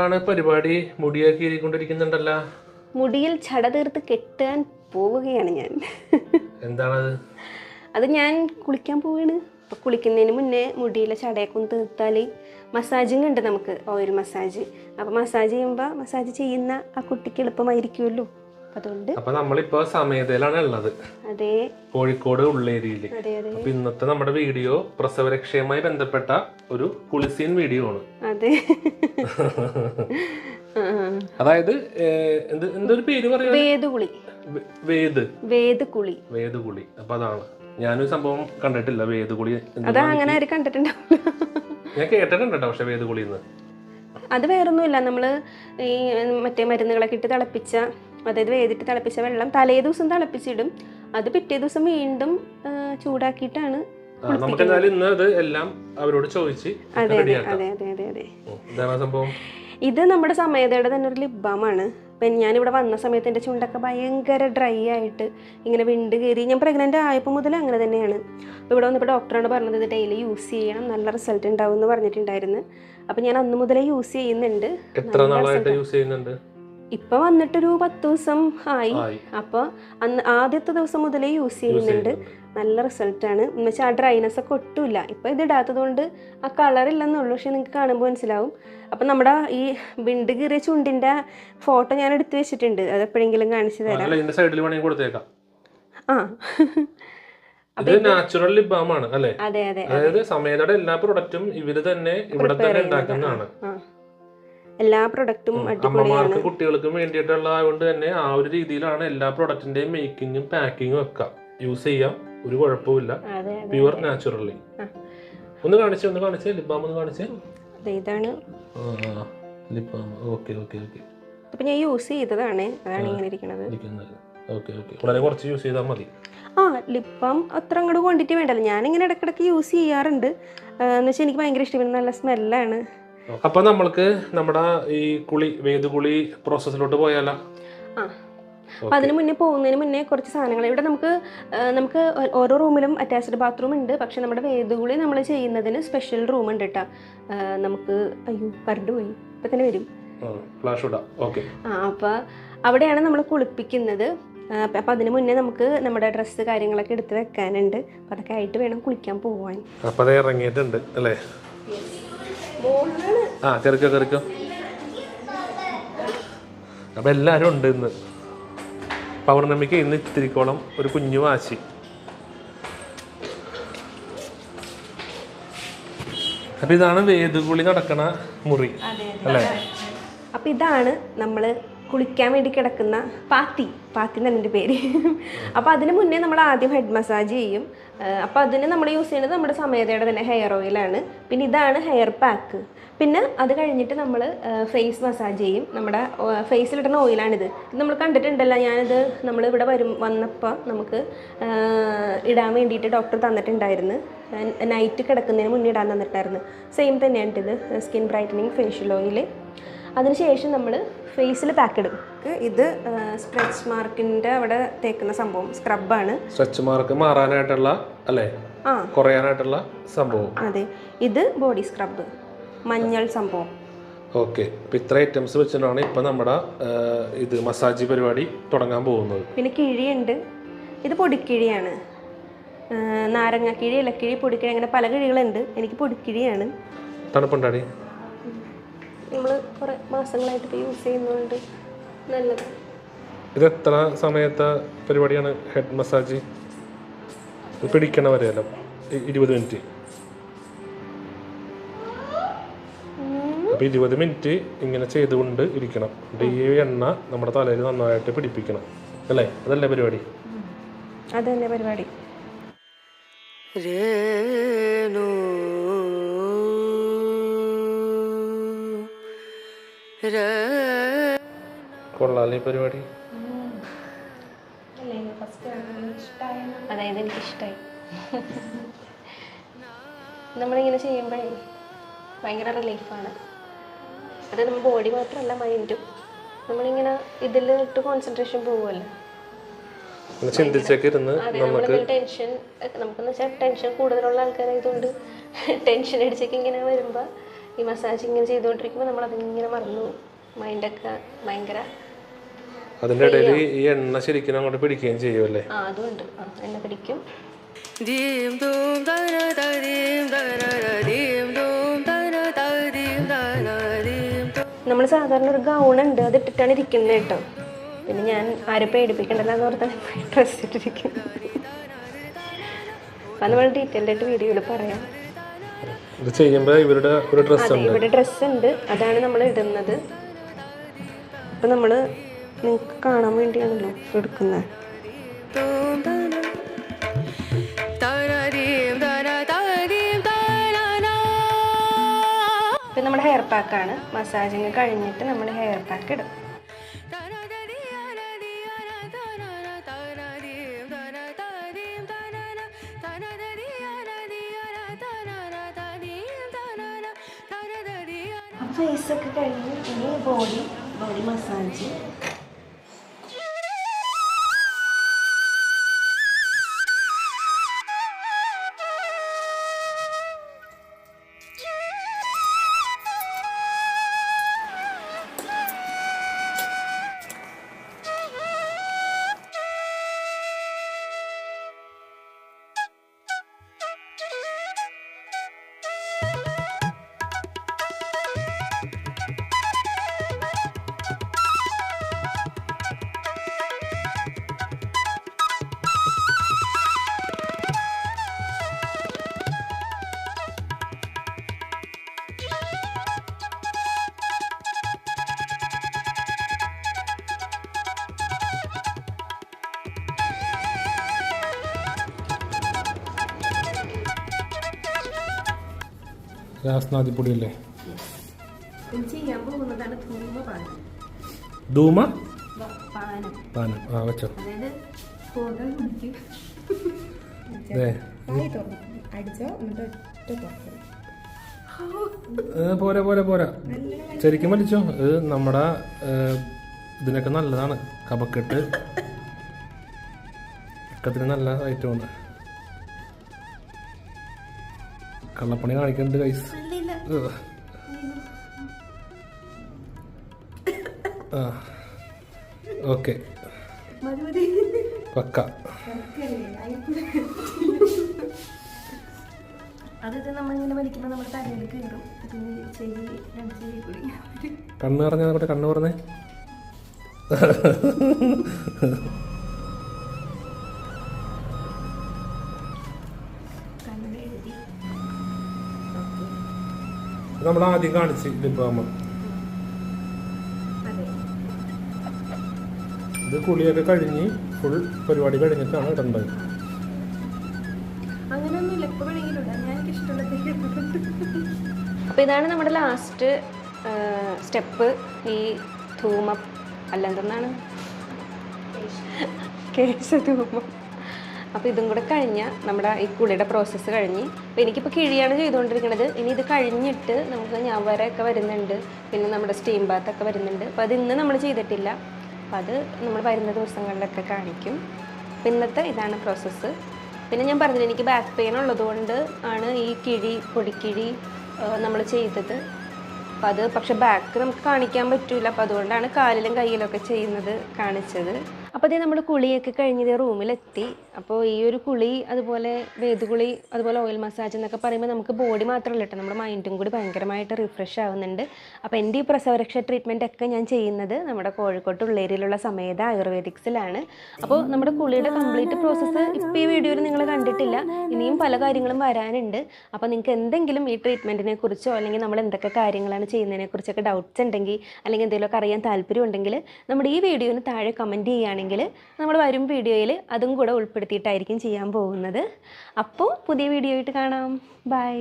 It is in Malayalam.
എന്താണ് പരിപാടി? മുടിയൊക്കെ ഇരിക്കൊണ്ടിരിക്കുന്നുണ്ടല്ലോ. മുടിയിൽ ചട തീർത്ത് കെട്ടാൻ പോവുകയാണ് ഞാൻ. എന്താണത്? അത് ഞാൻ കുളിക്കാൻ പോവുകയാണ്. അപ്പോൾ കുളിക്കുന്നതിന് മുന്നേ മുടിയിലെ ചടയൊക്കെ ഒന്ന് തീർത്താൽ മസാജിങ് ഉണ്ട് നമുക്ക്, ഓയിൽ മസാജ്. അപ്പോൾ മസാജ് ചെയ്യുമ്പോൾ മസാജ് ചെയ്യുന്ന ആ കുട്ടിക്ക് എളുപ്പമായിരിക്കുമല്ലോ. അതുകൊണ്ട് അപ്പൊ നമ്മളിപ്പോ സമയതയിലാണ് ഉള്ളത്. അതെ, കോഴിക്കോട് ഉള്ളേരിയില്. അതെ അതെ അപ്പൊ ഇന്നത്തെ നമ്മുടെ വീഡിയോ പ്രസവരക്ഷയുമായി ബന്ധപ്പെട്ട ഒരു കുളിസീൻ വീഡിയോ ആണ്. അതെ. അതായത് എന്തൊരു പേര് പറയാ? വേദുകുളി. വേദുകുളി. വേദുകുളി. അപ്പൊ അതാണ് ഞാനൊരു സംഭവം കണ്ടിട്ടില്ല. വേദുകുളി അതാ അങ്ങനെ ആരും കണ്ടിട്ടുണ്ടാവില്ല. ഞാൻ കേട്ടിട്ടുണ്ട് പക്ഷെ വേദുകുളിന്ന്. അത് വേറൊന്നുമില്ല, നമ്മള് ഈ മറ്റേ മരുന്നുകളൊക്കെ ഇട്ട് തിളപ്പിച്ച, അതായത് വേദിട്ട് തിളപ്പിച്ച വെള്ളം തലേ ദിവസം തിളപ്പിച്ചിടും. അത് പിറ്റേ ദിവസം വീണ്ടും ചൂടാക്കിയിട്ടാണ്. നമുക്ക് എന്തായാലും ഇന്ന് അത് എല്ലാം അവരോട് ചോദിച്ച് സംഭവം. ഇത് നമ്മുടെ സമയതയുടെ തന്നെ ഒരു ലിപ് ബാമാണ്. അപ്പം ഞാനിവിടെ വന്ന സമയത്ത് എൻ്റെ ചുണ്ടൊക്കെ ഭയങ്കര ഡ്രൈ ആയിട്ട് ഇങ്ങനെ വിണ്ട് കയറി. ഞാൻ പ്രഗ്നൻ്റ് ആയപ്പോൾ മുതൽ അങ്ങനെ തന്നെയാണ്. അപ്പോൾ ഇവിടെ വന്നപ്പോൾ ഡോക്ടറാണ് പറഞ്ഞത് ഇത് ഡെയിലി യൂസ് ചെയ്യണം, നല്ല റിസൾട്ട് ഉണ്ടാവും എന്ന് പറഞ്ഞിട്ടുണ്ടായിരുന്നു. അപ്പം ഞാൻ അന്ന് മുതലേ യൂസ് ചെയ്യുന്നുണ്ട്. എത്ര നാളായിട്ട് യൂസ് ചെയ്യുന്നുണ്ട്? ഇപ്പം വന്നിട്ടൊരു 10 ദിവസം ആയി. അപ്പോൾ അന്ന് ആദ്യത്തെ ദിവസം മുതലേ യൂസ് ചെയ്യുന്നുണ്ട്. നല്ല റിസൾട്ടാണ്. എന്ന് വെച്ചാൽ ആ ഡ്രൈനെസ് ഒക്കെ ഒട്ടുമില്ല. ഇപ്പം ഇത് ഇടാത്തത് കൊണ്ട് ആ കളറില്ലെന്നുള്ളൂ, പക്ഷെ നിങ്ങൾക്ക് കാണുമ്പോൾ മനസ്സിലാവും. അപ്പം നമ്മുടെ ഈ വിണ്ട് കീറിയ ചുണ്ടിൻ്റെ ഫോട്ടോ ഞാൻ എടുത്ത് വെച്ചിട്ടുണ്ട്, അത് എപ്പോഴെങ്കിലും കാണിച്ചു തരാം. നാച്ചുറൽ ലിപ് ബാം ആണ് അല്ലേ? അതെ അതെ. അതായത് സമയതയുടെ എല്ലാ പ്രൊഡക്റ്റും ഇവര് തന്നെ ഇവിടെ തന്നെ ഉണ്ടാക്കുന്നതാണ്. എല്ലാ പ്രൊഡക്റ്റും അമ്മമാർക്കും കുട്ടികൾക്കും വേണ്ടിയിട്ടുള്ള കൊണ്ട് തന്നെ ആ ഒരു രീതിയിലാണ് എല്ലാ പ്രൊഡക്റ്റിന്റെയും മേക്കിങ്ങും പാക്കിങ്ങും ഒക്കെ യൂസ് ചെയ്യാം. ഒരു കുഴപ്പമില്ല. Pure naturally. ഒന്ന് കാണിച്ചേ ലിപ് ബാം ഒന്ന് കാണിച്ചേ. ഇതാണ് ലിപ് ബാം. ഓക്കെ. ഇപ്പൊ ഞാൻ യൂസ് ചെയ്തതാണ്, അതാണ് ഇങ്ങനെ ഇരിക്കുന്നത്. വളരെ കുറച്ച് യൂസ് ചെയ്താൽ മതി. ലിപ് ബാം അത്ര അങ്ങോട്ട് ക്വാണ്ടിറ്റി വേണ്ടല്ലോ. ഞാനിങ്ങനെ ഇടയ്ക്കിടയ്ക്ക് യൂസ് ചെയ്യാറുണ്ട്. എന്ന് വെച്ചാൽ എനിക്ക് ഭയങ്കര ഇഷ്ടമാണ്, നല്ല സ്മെല്ലാണ്. അപ്പൊ നമ്മൾക്ക് നമ്മുടെ ഈ വേദുകുളി പ്രോസസ്സിലോട്ട് പോയാലോ? അപ്പം അതിന് മുന്നേ പോകുന്നതിന് മുന്നേ കുറച്ച് സാധനങ്ങൾ ഇവിടെ നമുക്ക് ഓരോ റൂമിലും അറ്റാച്ച്ഡ് ബാത്റൂം ഉണ്ട്. പക്ഷെ നമ്മുടെ വേദുകുളി നമ്മൾ ചെയ്യുന്നതിന് സ്പെഷ്യൽ റൂം ഉണ്ട് കേട്ടോ. നമുക്ക് കറണ്ട് പോയി, ഇപ്പം തന്നെ വരും. അപ്പോൾ അവിടെയാണ് നമ്മൾ കുളിപ്പിക്കുന്നത്. അപ്പം അതിന് മുന്നേ നമുക്ക് നമ്മുടെ ഡ്രസ്സ് കാര്യങ്ങളൊക്കെ എടുത്ത് വെക്കാനുണ്ട്. അപ്പം അതൊക്കെ ആയിട്ട് വേണം കുളിക്കാൻ പോവാൻ. അപ്പം ഇറങ്ങിയിട്ടുണ്ട് അല്ലേ? ചെറുക്കോ. അപ്പം എല്ലാവരും ഉണ്ട് ഇന്ന്. പൗർണമിക്ക് ഇന്ന് ഇത്തിരിക്കോളം ഒരു കുഞ്ഞു വാശി. അപ്പം ഇതാണ് വേദുകുളി നടക്കണ മുറി അല്ലേ? അപ്പം ഇതാണ് നമ്മൾ കുളിക്കാൻ വേണ്ടി കിടക്കുന്ന പാത്തി എന്നാണ് എൻ്റെ പേര്. അപ്പോൾ അതിന് മുന്നേ നമ്മൾ ആദ്യം ഹെഡ് മസാജ് ചെയ്യും. അപ്പോൾ അതിന് നമ്മൾ യൂസ് ചെയ്യുന്നത് നമ്മുടെ സമയതയുടെ തന്നെ ഹെയർ ഓയിലാണ്. പിന്നെ ഇതാണ് ഹെയർ പാക്ക്. പിന്നെ അത് കഴിഞ്ഞിട്ട് നമ്മൾ ഫേസ് മസാജ് ചെയ്യും. നമ്മുടെ ഫേസിലിടുന്ന ഓയിലാണിത്. ഇത് നമ്മൾ കണ്ടിട്ടുണ്ടല്ലോ, ഞാനിത് നമ്മളിവിടെ വന്നപ്പോൾ നമുക്ക് ഇടാൻ വേണ്ടിയിട്ട് ഡോക്ടർ തന്നിട്ടുണ്ടായിരുന്നു. നൈറ്റ് കിടക്കുന്നതിന് മുന്നേ ഇടാൻ തന്നിട്ടുണ്ടായിരുന്നു. സെയിം തന്നെയാണ് ഇത്, സ്കിൻ ബ്രൈറ്റനിങ് ഫേഷ്യൽ ഓയിൽ. അതിനുശേഷം നമ്മൾ ഫേസിൽ പാക്ക് ഇടും. ഇത് സ്ട്രെച്ച് മാർക്കിൻ്റെ അവിടെ തേക്കുന്ന സംഭവം സ്ക്രബാണ്. സ്ട്രെച്ച് മാർക്ക് മാറാനായിട്ടുള്ള അല്ലേ? കുറയാനായിട്ടുള്ള സംഭവം. അതെ, ഇത് ബോഡി സ്ക്രബ്, മഞ്ഞൾ സംഭവം. ഓക്കെ. അപ്പം ഇത്ര ഐറ്റംസ് വെച്ചിട്ടാണ് ഇപ്പം നമ്മുടെ ഇത് മസാജ് പരിപാടി തുടങ്ങാൻ പോകുന്നത്. പിന്നെ കിഴിയുണ്ട്. ഇത് പൊടിക്കിഴിയാണ്. നാരങ്ങ കിഴി, ഇലക്കിഴി, പൊടിക്കിഴി, അങ്ങനെ പല കിഴികളുണ്ട്. എനിക്ക് പൊടിക്കിഴിയാണ്. തണുപ്പുണ്ടാടി? നമ്മൾ കുറേ മാസങ്ങളായിട്ട് ഇപ്പോൾ യൂസ് ചെയ്യുന്നതുകൊണ്ട് നല്ലതാണ്. ഇത് എത്ര സമയത്തെ പരിപാടിയാണ് ഹെഡ് മസാജ്? പിടിക്കണ വരെയല്ലോ, 20 മിനിറ്റ്. അപ്പോൾ 20 മിനിറ്റ് ഇങ്ങനെ ചെയ്തുകൊണ്ട് ഇരിക്കണം. ഈ എണ്ണ നമ്മുടെ തലയിൽ നന്നായിട്ട് പിടിപ്പിക്കണം അല്ലേ? അതല്ലേ പരിപാടി? അതന്നെ പരിപാടി. കൊള്ളാലേ പരിപാടി? അതായത് എനിക്കിഷ്ടമായി. നമ്മളിങ്ങനെ ചെയ്യുമ്പോഴേ ഭയങ്കര റിലീഫാണ്. അത് നമ്മുടെ ബോഡി മാത്രമല്ല, മൈൻഡും. നമ്മളിങ്ങനെ ഇതിലിട്ട് കോൺസെൻട്രേഷൻ പോകുമല്ലോ. ടെൻഷൻ നമുക്കെന്ന് വെച്ചാൽ ടെൻഷൻ കൂടുതലുള്ള ആൾക്കാരായതുകൊണ്ട് ടെൻഷൻ അടിച്ചൊക്കെ ഇങ്ങനെ വരുമ്പോൾ ഈ മസാജ് ഇങ്ങനെ ചെയ്തുകൊണ്ടിരിക്കുമ്പോൾ നമ്മളതിങ്ങനെ മറന്നു മൈൻഡൊക്കെ ഭയങ്കര അതിൻ്റെ ഇടയിൽ ഈ എണ്ണ ശരിക്കും അങ്ങോട്ട് പിടിക്കുകയും ചെയ്യുമല്ലേ? അതുകൊണ്ട് എണ്ണ പിടിക്കും. നമ്മൾ സാധാരണ ഒരു ഗൗണുണ്ട്, അത് ഇട്ടിട്ടാണ് ഇരിക്കുന്നത് കേട്ടോ. പിന്നെ ഞാൻ ആരും പേടിപ്പിക്കണ്ടല്ലോ ഓർത്താണ് ഡ്രസ്സ് ഇട്ടിരിക്കും. അപ്പം നമ്മൾ ഡീറ്റെയിൽഡ് ആയിട്ട് വീഡിയോയിൽ പറയാം. ഇവരുടെ ഇവിടെ ഡ്രസ്സ് ഉണ്ട്, അതാണ് നമ്മൾ ഇടുന്നത്. അപ്പം നമ്മൾ നിങ്ങൾക്ക് കാണാൻ വേണ്ടിയാണല്ലോ എടുക്കുന്നത്. ഇപ്പം നമ്മുടെ ഹെയർ പാക്കാണ്. മസാജിങ് കഴിഞ്ഞിട്ട് നമ്മൾ ഹെയർ പാക്ക് ഇടും. ഫേസൊക്കെ കഴിഞ്ഞ് ഇനി ബോഡി മസാജ്. രാസ്നാദിപ്പൊടിയല്ലേ? ചെയ്യാൻ പോകുന്നതാണ് ധൂമ പാനം. വെച്ചോ. പോരാ ശരിക്കും വലിച്ചോ. ഇത് നമ്മുടെ ഇതിനൊക്കെ നല്ലതാണ്. കഫക്കെട്ട് ഒക്കത്തിന് നല്ല ഐറ്റമാണ്. കള്ളപ്പണി കാണിക്കുന്നുണ്ട് ഗൈസ്. ഓക്കെ പക്ക. കണ്ണ് പറഞ്ഞ കണ്ണ് പറഞ്ഞേ. നമ്മൾ ആദ്യം കാണിച്ച് ലിപ് ബാം. ഇത് കുളിയൊക്കെ കഴിഞ്ഞ് ഫുൾ പരിപാടി കഴിഞ്ഞിട്ടാണ് ഇടേണ്ടത്. അപ്പോൾ ഇതാണ് നമ്മുടെ ലാസ്റ്റ് സ്റ്റെപ്പ്. ഈ ധൂമം എന്തെന്നാണ് കേശധൂമം. അപ്പോൾ ഇതും കൂടെ കഴിഞ്ഞാൽ നമ്മുടെ ഈ കുളിയുടെ പ്രോസസ്സ് കഴിഞ്ഞ്. അപ്പോൾ എനിക്കിപ്പോൾ കിഴിയാണ് ചെയ്തുകൊണ്ടിരിക്കുന്നത്. ഇനി ഇത് കഴിഞ്ഞിട്ട് നമുക്ക് ഞാവരയൊക്കെ വരുന്നുണ്ട്, പിന്നെ നമ്മുടെ സ്റ്റീം ബാത്തൊക്കെ വരുന്നുണ്ട്. അപ്പോൾ അത് ഇന്ന് നമ്മൾ ചെയ്തിട്ടില്ല. അപ്പോൾ അത് നമ്മൾ വരുന്ന ദിവസങ്ങളിലൊക്കെ കാണിക്കും. അപ്പോൾ ഇന്നത്തെ ഇതാണ് പ്രോസസ്സ്. പിന്നെ ഞാൻ പറഞ്ഞില്ല, എനിക്ക് ബാക്ക് പെയിൻ ഉള്ളതുകൊണ്ട് ആണ് ഈ പൊടിക്കിഴി നമ്മൾ ചെയ്തത്. അപ്പോൾ അത് പക്ഷേ ബാക്ക് നമുക്ക് കാണിക്കാൻ പറ്റില്ല. അപ്പോൾ അതുകൊണ്ടാണ് കാലിലും കയ്യിലൊക്കെ ചെയ്യുന്നത് കാണിച്ചത്. അപ്പോൾ അതേ നമ്മൾ കുളിയൊക്കെ കഴിഞ്ഞത് റൂമിലെത്തി. അപ്പോൾ ഈ ഒരു കുളി, അതുപോലെ വേദുകുളി, അതുപോലെ ഓയിൽ മസാജ് എന്നൊക്കെ പറയുമ്പോൾ നമുക്ക് ബോഡി മാത്രമല്ല കേട്ടോ, നമ്മുടെ മൈൻഡും കൂടി ഭയങ്കരമായിട്ട് റിഫ്രഷ് ആവുന്നുണ്ട്. അപ്പോൾ എൻ്റെ ഈ പ്രസവരക്ഷ ട്രീറ്റ്മെൻ്റ് ഒക്കെ ഞാൻ ചെയ്യുന്നത് നമ്മുടെ കോഴിക്കോട്ട് ഉള്ളേരിയിലുള്ള സമേത ആയുർവേദിക്സിലാണ്. അപ്പോൾ നമ്മുടെ കുളിയുടെ കംപ്ലീറ്റ് പ്രോസസ്സ് ഇപ്പോൾ ഈ വീഡിയോയിൽ നിങ്ങൾ കണ്ടിട്ടില്ല. ഇനിയും പല കാര്യങ്ങളും വരാനുണ്ട്. അപ്പോൾ നിങ്ങൾക്ക് എന്തെങ്കിലും ഈ ട്രീറ്റ്മെൻറ്റിനെ കുറിച്ചോ അല്ലെങ്കിൽ നമ്മൾ എന്തൊക്കെ കാര്യങ്ങളാണ് ചെയ്യുന്നതിനെ കുറിച്ചൊക്കെ ഡൗട്ട്സ് ഉണ്ടെങ്കിൽ, അല്ലെങ്കിൽ എന്തെങ്കിലുമൊക്കെ അറിയാൻ താല്പര്യം ഉണ്ടെങ്കിൽ നമ്മുടെ ഈ വീഡിയോന് താഴെ കമൻറ്റ് ചെയ്യുകയാണെങ്കിൽ നമ്മൾ വരും വീഡിയോയിൽ അതും കൂടെ ഉൾപ്പെടുത്തിയിട്ടായിരിക്കും ചെയ്യാൻ പോകുന്നത്. അപ്പോൾ പുതിയ വീഡിയോ ആയിട്ട് കാണാം. ബൈ.